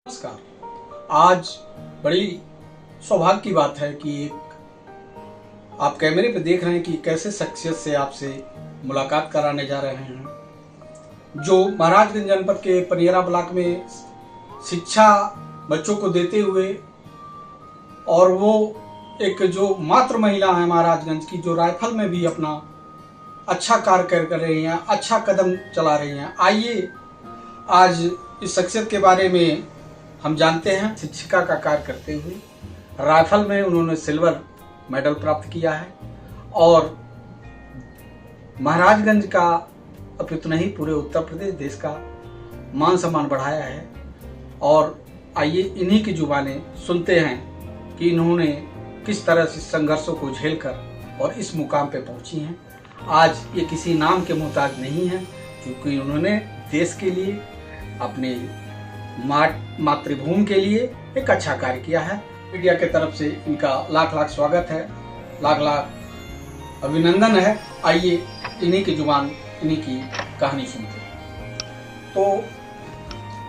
नमस्कार। आज बड़ी सौभाग्य की बात है कि आप कैमरे पे देख रहे हैं कि कैसे शख्सियत से आपसे मुलाकात कराने जा रहे हैं जो महाराजगंज जनपद के पनियरा ब्लॉक में शिक्षा बच्चों को देते हुए, और वो एक जो मात्र महिला है महाराजगंज की, जो राइफल में भी अपना अच्छा कार्य कर रही हैं, अच्छा कदम चला रही हैं। आइए आज इस शख्सियत के बारे में हम जानते हैं। शिक्षिका का कार्य करते हुए राइफल में उन्होंने सिल्वर मेडल प्राप्त किया है और महाराजगंज का अपितु नहीं पूरे उत्तर प्रदेश देश का मान सम्मान बढ़ाया है। और आइए इन्हीं की जुबानें सुनते हैं कि इन्होंने किस तरह से संघर्षों को झेलकर और इस मुकाम पे पहुंची हैं। आज ये किसी नाम के मोहताज नहीं है, क्योंकि उन्होंने देश के लिए, अपने मातृभूमि के लिए एक अच्छा कार्य किया है। मीडिया के तरफ से इनका लाख लाख स्वागत है, लाख लाख अभिनंदन है। आइए इन्हीं की जुबान, इन्हीं की कहानी सुनते हैं। तो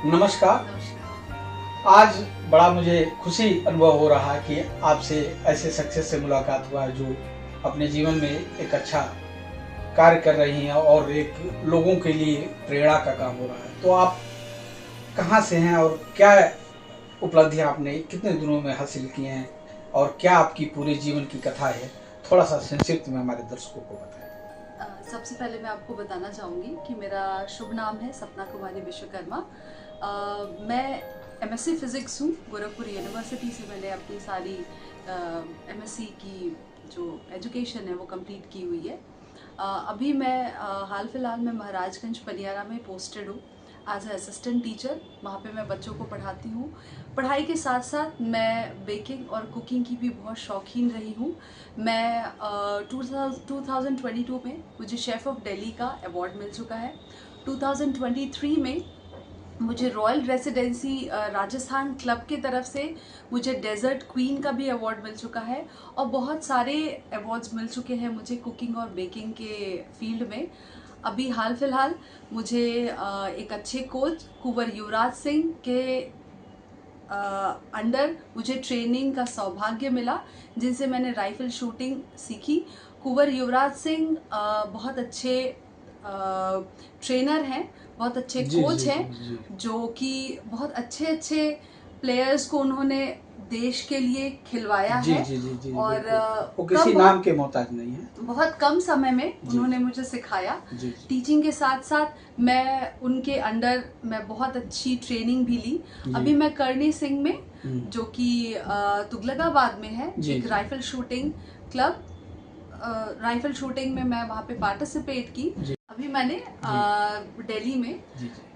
नमस्कार। आज बड़ा मुझे खुशी अनुभव हो रहा है कि आपसे ऐसे शख्सियत से मुलाकात हुआ है जो अपने जीवन में एक अच्छा कार्य कर रही हैं और एक लोगों के लिए प्रेरणा का काम हो रहा है। तो आप कहाँ से हैं और क्या उपलब्धियां आपने कितने दिनों में हासिल किए हैं और क्या आपकी पूरे जीवन की कथा है, थोड़ा सा संक्षिप्त में हमारे दर्शकों को बताएं। सबसे पहले मैं आपको बताना चाहूँगी कि मेरा शुभ नाम है सपना कुमारी विश्वकर्मा। मैं एमएससी फिजिक्स हूँ। गोरखपुर यूनिवर्सिटी से मैंने अपनी सारी एमएससी की जो एजुकेशन है वो कंप्लीट की हुई है। अभी मैं हाल फिलहाल में महाराजगंज पनियारा में पोस्टेड हूँ एज ए असिस्टेंट टीचर। वहाँ पे मैं बच्चों को पढ़ाती हूँ। पढ़ाई के साथ साथ मैं बेकिंग और कुकिंग की भी बहुत शौकीन रही हूँ। मैं 2022 में मुझे शेफ़ ऑफ दिल्ली का अवार्ड मिल चुका है। 2023 में मुझे रॉयल रेसिडेंसी राजस्थान क्लब की तरफ से मुझे डेजर्ट क्वीन का भी अवार्ड मिल चुका है और बहुत सारे अवार्ड्स मिल चुके हैं मुझे कुकिंग और बेकिंग के फील्ड में। अभी हाल फिलहाल मुझे एक अच्छे कोच कुंवर युवराज सिंह के अंडर मुझे ट्रेनिंग का सौभाग्य मिला, जिनसे मैंने राइफल शूटिंग सीखी। कुंवर युवराज सिंह बहुत अच्छे ट्रेनर हैं, बहुत अच्छे कोच हैं, जो कि बहुत अच्छे प्लेयर्स को उन्होंने देश के लिए खिलवाया है। और वो किसी नाम के मोहताज नहीं है। बहुत कम समय में उन्होंने मुझे सिखाया। टीचिंग के साथ साथ मैं उनके अंडर मैं बहुत अच्छी ट्रेनिंग भी ली। अभी मैं करनी सिंह में, जो कि तुगलकाबाद में है, एक rifle shooting club, rifle shooting में मैं वहाँ पे पार्टिसिपेट की। अभी मैंने दिल्ली में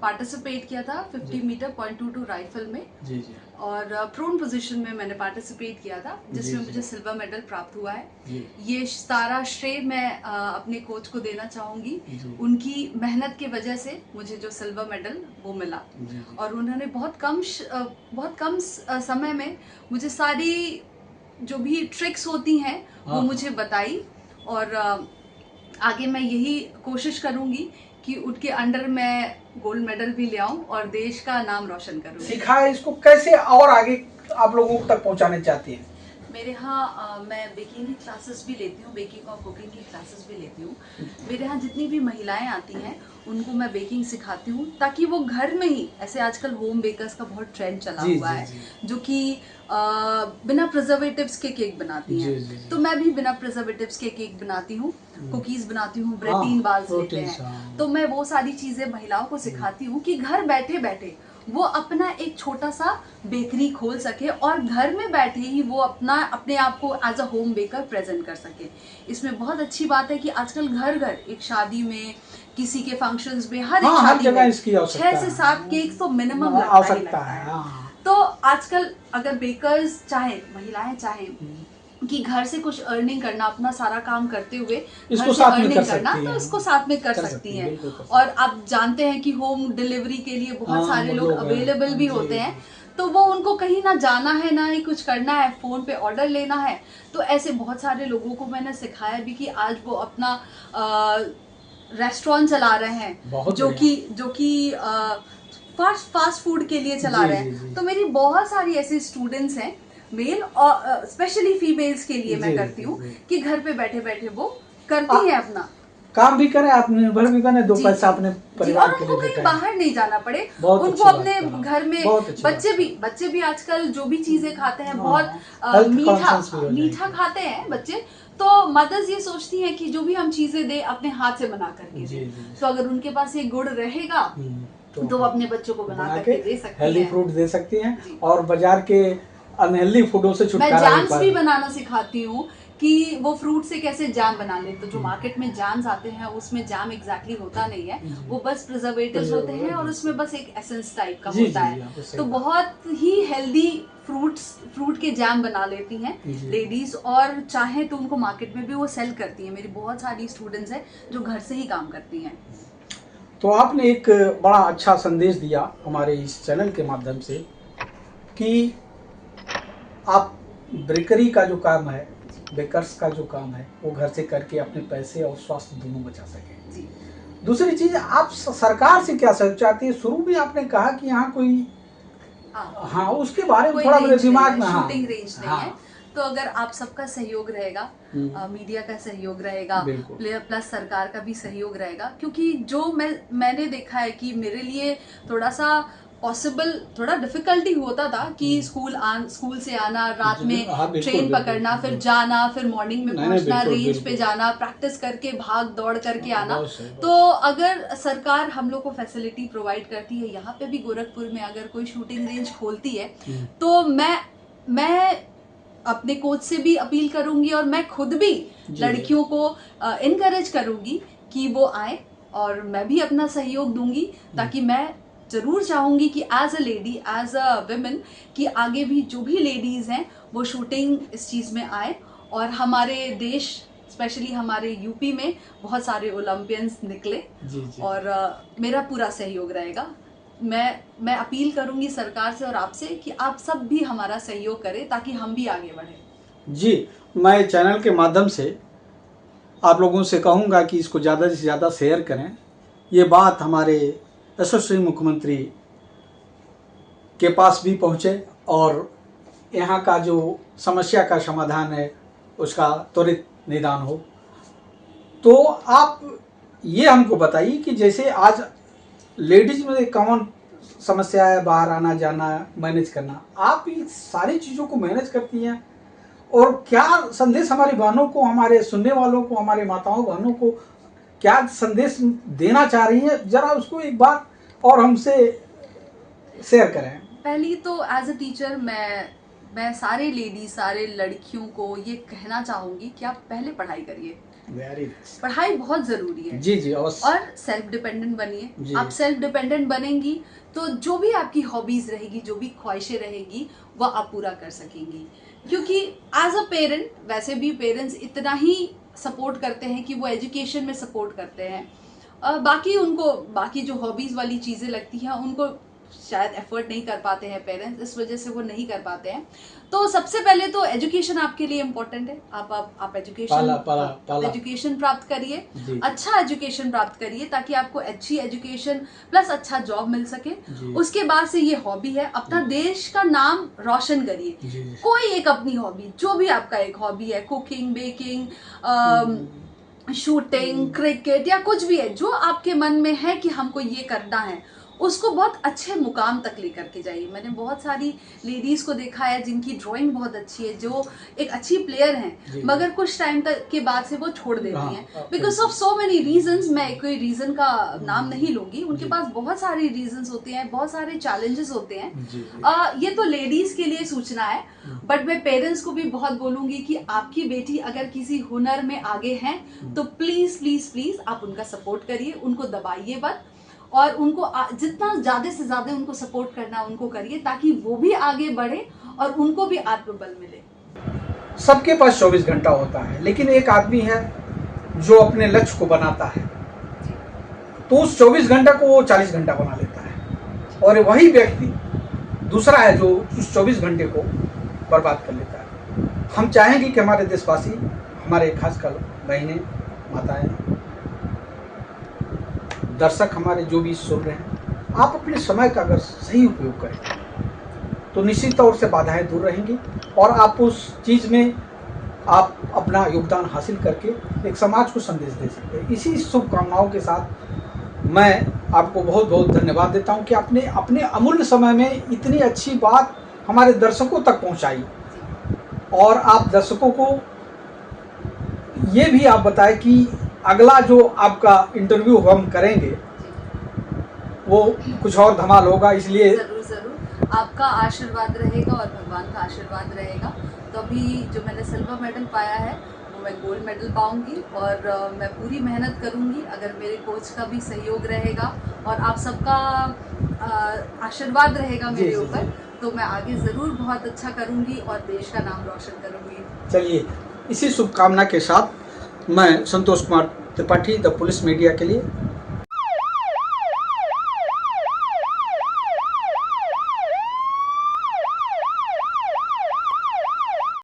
पार्टिसिपेट किया था 50 मीटर .22 राइफल में, और प्रोन पोजीशन में मैंने पार्टिसिपेट किया था, जिसमें मुझे सिल्वर मेडल प्राप्त हुआ है। ये सारा श्रेय मैं अपने कोच को देना चाहूँगी। उनकी मेहनत की वजह से मुझे जो सिल्वर मेडल वो मिला, और उन्होंने बहुत कम समय में मुझे सारी जो भी ट्रिक्स होती हैं वो मुझे बताई। और आगे मैं यही कोशिश करूंगी कि उनके अंडर मैं गोल्ड मेडल भी ले आऊं और देश का नाम रोशन करूं। सीखा है इसको कैसे और आगे आप लोगों तक पहुंचाने चाहती हैं? मेरे यहाँ मैं बेकिंग की क्लासेस भी लेती हूँ, बेकिंग और कुकिंग की क्लासेस भी लेती हूँ। मेरे यहाँ जितनी भी महिलाएं आती हैं उनको मैं बेकिंग सिखाती हूँ, ताकि वो घर में ही, ऐसे आजकल होम बेकर्स का बहुत ट्रेंड चला हुआ है, जो कि बिना प्रिजर्वेटिव्स के केक बनाती हैं। तो मैं भी बिना प्रिजर्वेटिव्स के केक बनाती हूँ, कुकीज बनाती हूँ, प्रोटीन बाल्स लेते हैं। तो मैं वो सारी चीज़ें महिलाओं को सिखाती हूँ कि घर बैठे बैठे वो अपना एक छोटा सा बेकरी खोल सके और घर में बैठे ही वो अपने आप को as a home baker present कर सके। इसमें बहुत अच्छी बात है कि आजकल घर घर, एक शादी में, किसी के फंक्शंस में, हर एक शादी में 6 से 7 केक तो मिनिमम लगता है। तो आजकल अगर बेकर्स चाहे, महिलाएं चाहें कि घर से कुछ अर्निंग करना, अपना सारा काम करते हुए इसको साथ में कर करना, तो इसको साथ में कर सकती हैं। और आप जानते हैं कि होम डिलीवरी के लिए बहुत सारे लोग अवेलेबल भी होते हैं, तो वो उनको कहीं ना जाना है, ना ही कुछ करना है, फोन पे ऑर्डर लेना है। तो ऐसे बहुत सारे लोगों को मैंने सिखाया भी कि आज वो अपना रेस्टोरेंट चला रहे हैं, जो कि फास्ट फूड के लिए चला जी, रहे जी, हैं। जी। तो मेरी बहुत सारी ऐसे स्टूडेंट्स हैं, मेल और स्पेशली फीमेल्स के लिए मैं जी, करती हूँ जी। कि घर पे बैठे बैठे वो करती हैं अपना काम भी करें, आत्मनिर्भर भी बने, दो जी, पैसा जी, अपने जी, परिवार और के उनको लिए कहीं जुटाएं। बाहर नहीं जाना पड़े, बहुत उनको अच्छी बात अपने कहा। घर में बहुत अच्छी बात बच्चे भी आजकल जो भी चीजें खाते हैं हाँ, बहुत हेल्थ मीठा कॉन्शियस भी हो मीठा जाएंगे। खाते हैं बच्चे। तो मदर्स ये सोचती हैं कि जो भी हम चीजें दे अपने हाथ से बना करके जी, दें। जी। तो अगर उनके पास ये गुण रहेगा तो वो अपने बच्चों को बना करके दे सकती हेल्दी हैं। फ्रूट दे सकती हैं जी। और बाजार के अनहेल्दी फूडों से मैं छुटकारा भी जैम्स पा भी बनाना सिखाती हूँ कि वो फ्रूट से कैसे जैम बना ले। तो जो मार्केट में जैम्स आते हैं उसमें जैम एग्जैक्टली होता नहीं है, वो बस प्रिजर्वेटिव्स होते हैं और उसमें बस एक एसेंस टाइप का जी, होता जी, है। आपको सही तो कहा। बहुत ही हेल्दी फ्रूट के जैम बना लेती हैं जी। लेडीज, और चाहे तो उनको मार्केट में भी वो सेल करती हैं। मेरी बहुत सारी स्टूडेंट्स हैं जो घर से ही काम करती हैं। तो आपने एक बड़ा अच्छा संदेश दिया हमारे इस चैनल के माध्यम से कि आप बेकरी का जो काम है, बेकर्स का जो काम है, वो घर से करके अपने पैसे और स्वास्थ्य दोनों बचा सकें। जी। दूसरी चीज, आप सरकार से क्या सहयोग चाहती है? शुरू में आपने कहा कि यहाँ कोई हाँ, उसके बारे में कोई थोड़ा मेरे रेंज दिमाग नहीं में, है, हाँ, शूटिंग रेंज नहीं हाँ, है। तो अगर आप सबका सहयोग रहेगा, मीडिया का सहयोग रहेगा, बिल्कुल। प्लस सरकार का भी सहयोग रहेगा, क्योंकि जो मैंने देखा है कि मेरे लिए थोड़ा सा पॉसिबल थोड़ा डिफिकल्टी होता था कि स्कूल से आना, रात में हाँ, बिल्कुल, ट्रेन बिल्कुल, पकड़ना, फिर बिल्कुल। जाना, फिर मॉर्निंग में नहीं, नहीं, पहुंचना, बिल्कुल, रेंज पे बिल्कुल। जाना, प्रैक्टिस करके भाग दौड़ करके आना। बहुत सही, बहुत तो अगर सरकार हम लोग को फैसिलिटी प्रोवाइड करती है, यहाँ पे भी गोरखपुर में अगर कोई शूटिंग रेंज खोलती है, तो मैं अपने कोच से भी अपील करूंगी और मैं खुद भी लड़कियों को इनकरेज करूंगी कि वो आए, और मैं भी अपना सहयोग दूंगी, ताकि मैं जरूर चाहूंगी कि as a lady, as a women, कि आगे भी जो भी लेडीज हैं वो शूटिंग इस चीज में आए, और हमारे देश स्पेशली हमारे यूपी में बहुत सारे ओलंपियंस निकले। जी। और मेरा पूरा सहयोग रहेगा। मैं अपील करूंगी सरकार से और आपसे कि आप सब भी हमारा सहयोग करें ताकि हम भी आगे बढ़ें। जी, मैं चैनल के माध्यम से आप लोगों से कहूँगा कि इसको ज़्यादा से ज़्यादा शेयर करें। ये बात हमारे यशस्वी मुख्यमंत्री के पास भी पहुँचे और यहाँ का जो समस्या का समाधान है उसका त्वरित निदान हो। तो आप ये हमको बताइए कि जैसे आज लेडीज में कॉमन समस्या है बाहर आना जाना, मैनेज करना, आप इन सारी चीज़ों को मैनेज करती हैं, और क्या संदेश हमारी बहनों को, हमारे सुनने वालों को, हमारे माताओं बहनों को क्या संदेश देना चाह रही हैं, जरा उसको एक बार और हमसे शेयर करें। पहली तो एज अ टीचर मैं सारे लेडीज, सारे लड़कियों को ये कहना चाहूंगी कि आप पहले पढ़ाई करिए। पढ़ाई बहुत जरूरी है। जी, अवश्य। और सेल्फ डिपेंडेंट बनिए। आप सेल्फ डिपेंडेंट बनेंगी तो जो भी आपकी हॉबीज रहेगी, जो भी ख्वाहिशें रहेगी, वो आप पूरा कर सकेंगी। क्योंकि एज अ पेरेंट, वैसे भी पेरेंट्स इतना ही सपोर्ट करते हैं कि वो एजुकेशन में सपोर्ट करते हैं। बाकी जो हॉबीज वाली चीजें लगती हैं उनको शायद एफर्ट नहीं कर पाते हैं पेरेंट्स, इस वजह से वो नहीं कर पाते हैं। तो सबसे पहले तो एजुकेशन आपके लिए इम्पोर्टेंट है। आप एजुकेशन प्राप्त करिए, अच्छा एजुकेशन प्राप्त करिए, ताकि आपको अच्छी एजुकेशन प्लस अच्छा जॉब मिल सके। उसके बाद से ये हॉबी है, अपना देश का नाम रोशन करिए। कोई एक अपनी हॉबी, जो भी आपका एक हॉबी है, कुकिंग, बेकिंग, शूटिंग, क्रिकेट या कुछ भी है, जो आपके मन में है कि हमको ये करना है, उसको बहुत अच्छे मुकाम तक लेकर के जाइए। मैंने बहुत सारी लेडीज को देखा है जिनकी ड्राइंग बहुत अच्छी है, जो एक अच्छी प्लेयर हैं, मगर कुछ टाइम तक के बाद से वो छोड़ देती हैं because of so many reasons. मैं कोई रीजन का नाम नहीं लूंगी, उनके पास बहुत सारे रीजंस होते हैं, बहुत सारे चैलेंजेस होते हैं। ये तो लेडीज के लिए सूचना है, बट मैं पेरेंट्स को भी बहुत बोलूंगी कि आपकी बेटी अगर किसी हुनर में आगे है तो प्लीज प्लीज प्लीज आप उनका सपोर्ट करिए, उनको दबाइए मत, और उनको जितना ज्यादा से ज्यादा उनको सपोर्ट करना उनको करिए, ताकि वो भी आगे बढ़े और उनको भी आत्मबल मिले। सबके पास 24 घंटा होता है, लेकिन एक आदमी है जो अपने लक्ष्य को बनाता है, तो उस 24 घंटा को वो 40 घंटा बना लेता है, और वही व्यक्ति दूसरा है जो उस 24 घंटे को बर्बाद कर लेता है। हम चाहेंगे कि हमारे देशवासी, हमारे खासकर बहनें, माताएं, दर्शक हमारे जो भी सुन रहे हैं, आप अपने समय का अगर सही उपयोग करें तो निश्चित तौर से बाधाएं दूर रहेंगी और आप उस चीज़ में आप अपना योगदान हासिल करके एक समाज को संदेश दे सकते हैं। इसी शुभकामनाओं के साथ मैं आपको बहुत बहुत धन्यवाद देता हूं कि आपने अपने अमूल्य समय में इतनी अच्छी बात हमारे दर्शकों तक पहुंचाई और आप दर्शकों को ये भी आप बताएं कि अगला जो आपका इंटरव्यू हम करेंगे वो कुछ और धमाल होगा, इसलिए जरूर जरूर आपका आशीर्वाद रहेगा और भगवान का आशीर्वाद रहेगा तो अभी जो मैंने सिल्वर मेडल पाया है वो मैं गोल्ड मेडल पाऊंगी और मैं पूरी मेहनत करूंगी अगर मेरे कोच का भी सहयोग रहेगा और आप सबका आशीर्वाद रहेगा मेरे ऊपर तो मैं आगे ज़रूर बहुत अच्छा करूंगी और देश का नाम रोशन करूंगी। चलिए इसी शुभकामना के साथ मैं Santosh Kumar Tripathi the police media के लिए